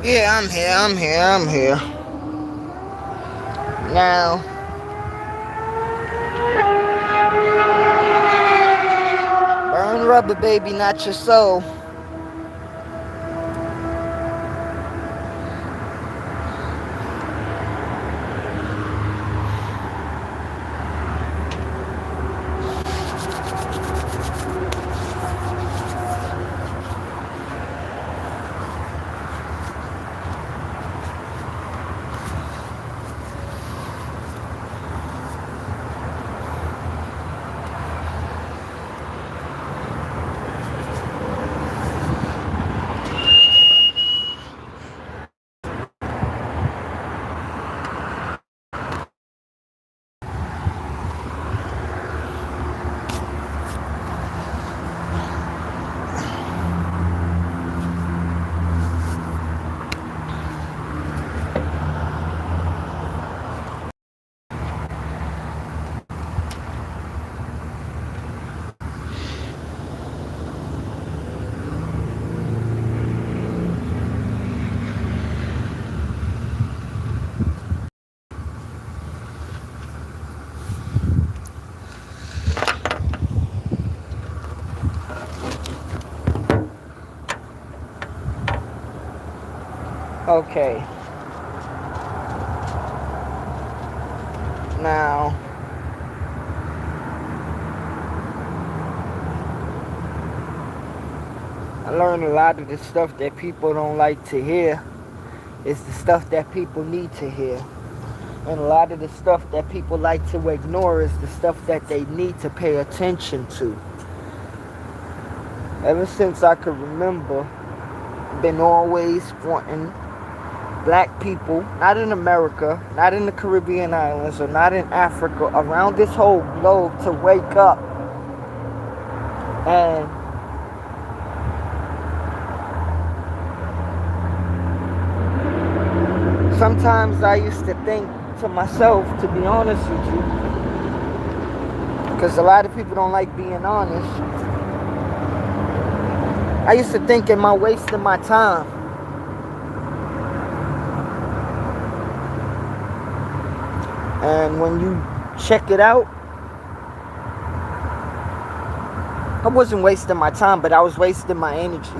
Yeah, I'm here. Now, burn rubber, baby, not your soul. Okay, now, I learned a lot of the stuff that people don't like to hear is the stuff that people need to hear. And a lot of the stuff that people like to ignore is the stuff that they need to pay attention to. Ever since I could remember, been always wanting black people, not in America, not in the Caribbean islands, or not in Africa, around this whole globe to wake up. And sometimes I used to think to myself, to be honest with you, because a lot of people don't like being honest. I used to think, am I wasting my time? And when you check it out, I wasn't wasting my time, but I was wasting my energy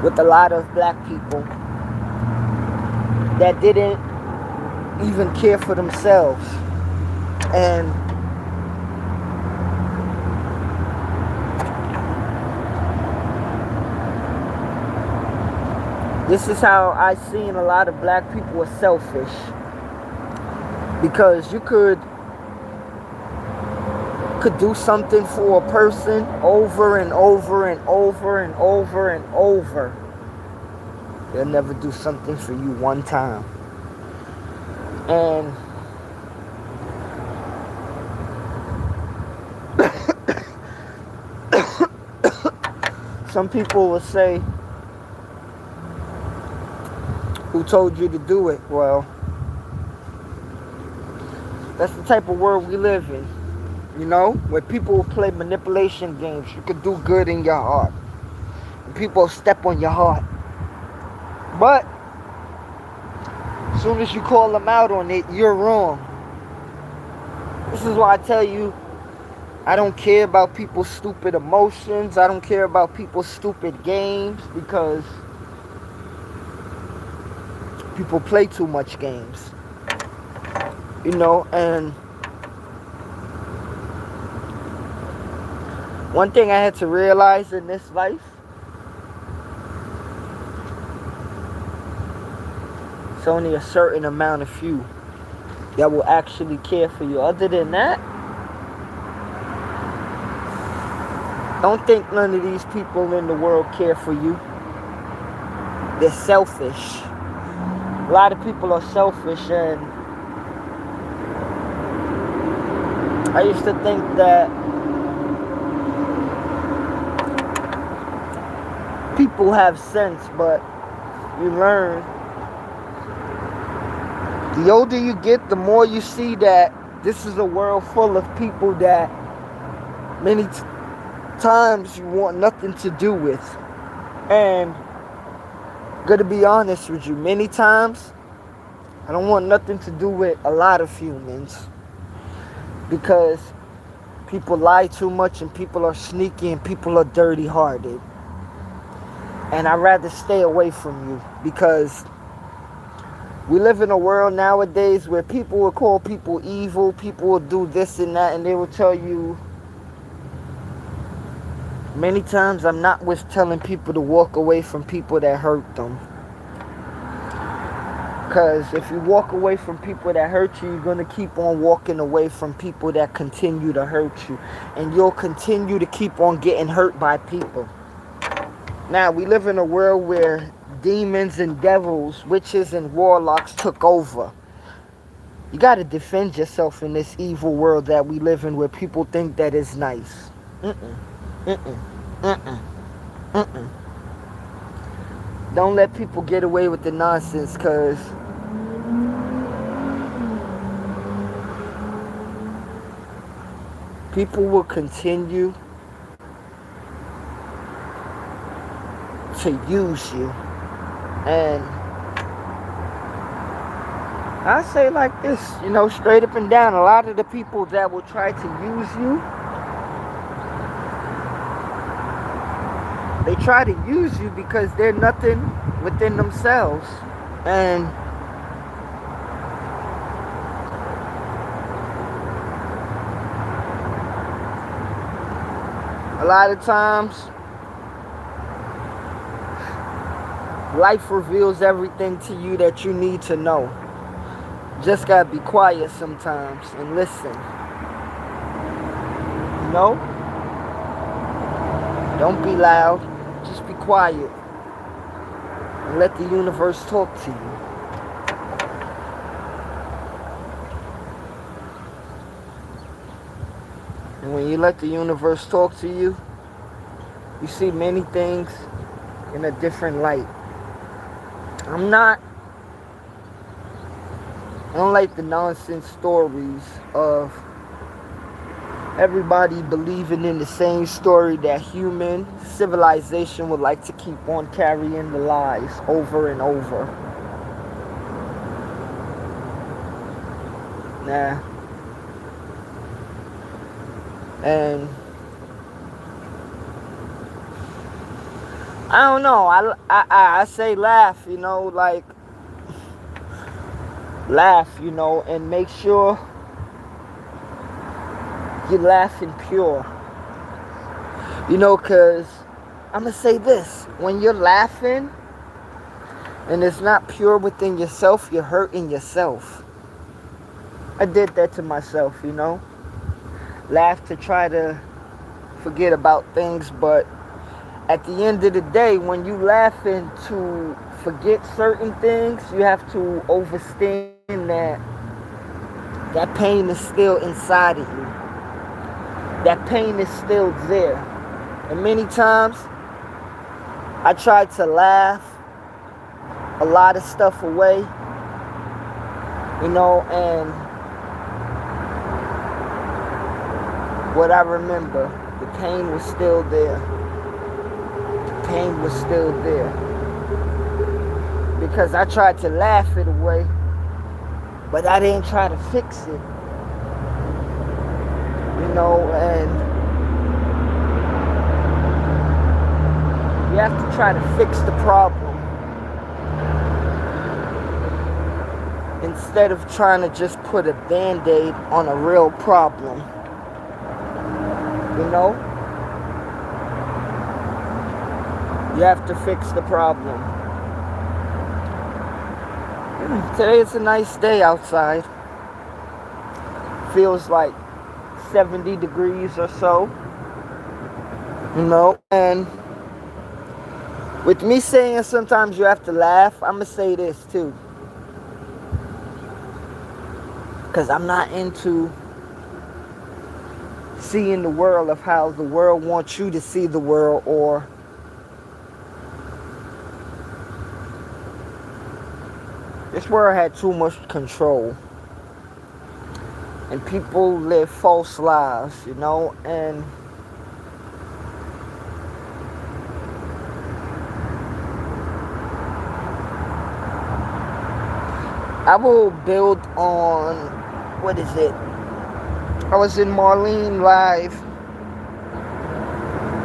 with a lot of black people that didn't even care for themselves. And this is how I seen a lot of black people are selfish. Because you could do something for a person over and over and over and over and over. They'll never do something for you one time. And some people will say, who told you to do it? Well, that's the type of world we live in. You know, where people play manipulation games. You could do good in your heart. And people step on your heart. But as soon as you call them out on it, you're wrong. This is why I tell you, I don't care about people's stupid emotions. I don't care about people's stupid games, because people play too much games. You know, and one thing I had to realize in this life, it's only a certain amount of you that will actually care for you. Other than that, don't think none of these people in the world care for you. They're selfish. A lot of people are selfish, and I used to think that people have sense, but you learn. The older you get, the more you see that this is a world full of people that many times you want nothing to do with. And Gonna be honest with you, many times I don't want nothing to do with a lot of humans because people lie too much and people are sneaky and people are dirty hearted. And I'd rather stay away from you because we live in a world nowadays where people will call people evil, people will do this and that, and they will tell you. Many times I'm not with telling people to walk away from people that hurt them. Because if you walk away from people that hurt you, you're going to keep on walking away from people that continue to hurt you. And you'll continue to keep on getting hurt by people. Now, we live in a world where demons and devils, witches and warlocks took over. You got to defend yourself in this evil world that we live in where people think that is nice. Don't let people get away with the nonsense, because people will continue to use you. And I say like this, straight up and down, a lot of the people that will try to use you, they try to use you because they're nothing within themselves. And a lot of times, life reveals everything to you that you need to know. Just gotta be quiet sometimes and listen. Don't be loud. Just be quiet. And let the universe talk to you. And when you let the universe talk to you, you see many things in a different light. I don't like the nonsense stories of everybody believing in the same story that human civilization would like to keep on carrying the lies over and over. Nah. And I don't know. I say laugh, laugh, and make sure you're laughing pure. Because I'm going to say this. When you're laughing and it's not pure within yourself, you're hurting yourself. I did that to myself, Laugh to try to forget about things, but at the end of the day, when you laughing to forget certain things, you have to understand that pain is still inside of you. That pain is still there. And many times, I tried to laugh a lot of stuff away, and what I remember, the pain was still there. The pain was still there. Because I tried to laugh it away, but I didn't try to fix it. And you have to try to fix the problem instead of trying to just put a band-aid on a real problem. You have to fix the problem. Today it's a nice day outside. Feels like 70 degrees or so. And with me saying sometimes you have to laugh, I'm going to say this too. Because I'm not into seeing the world of how the world wants you to see the world, or this world had too much control. And people live false lives, and I will build on, what is it? I was in Marlene Live,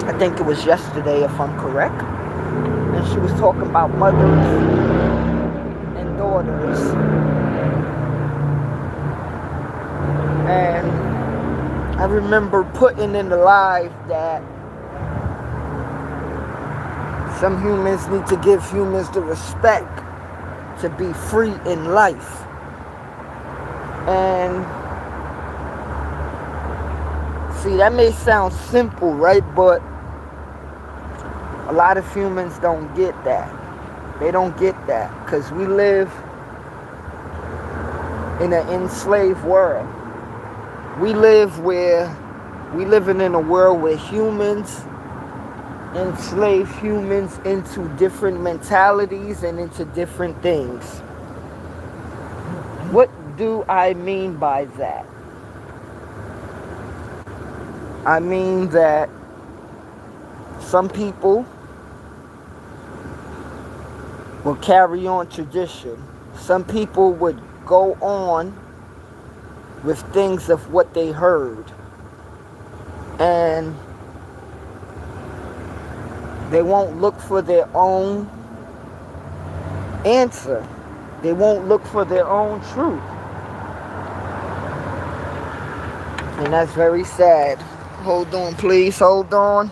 I think it was yesterday if I'm correct. And she was talking about mothers and daughters. And I remember putting in the live that some humans need to give humans the respect to be free in life. And see, that may sound simple, right? But a lot of humans don't get that. They don't get that because we live in an enslaved world. We living in a world where humans enslave humans into different mentalities and into different things. What do I mean by that? I mean that some people will carry on tradition. Some people would go on with things of what they heard. And they won't look for their own answer. They won't look for their own truth. And that's very sad. Hold on, please. Hold on.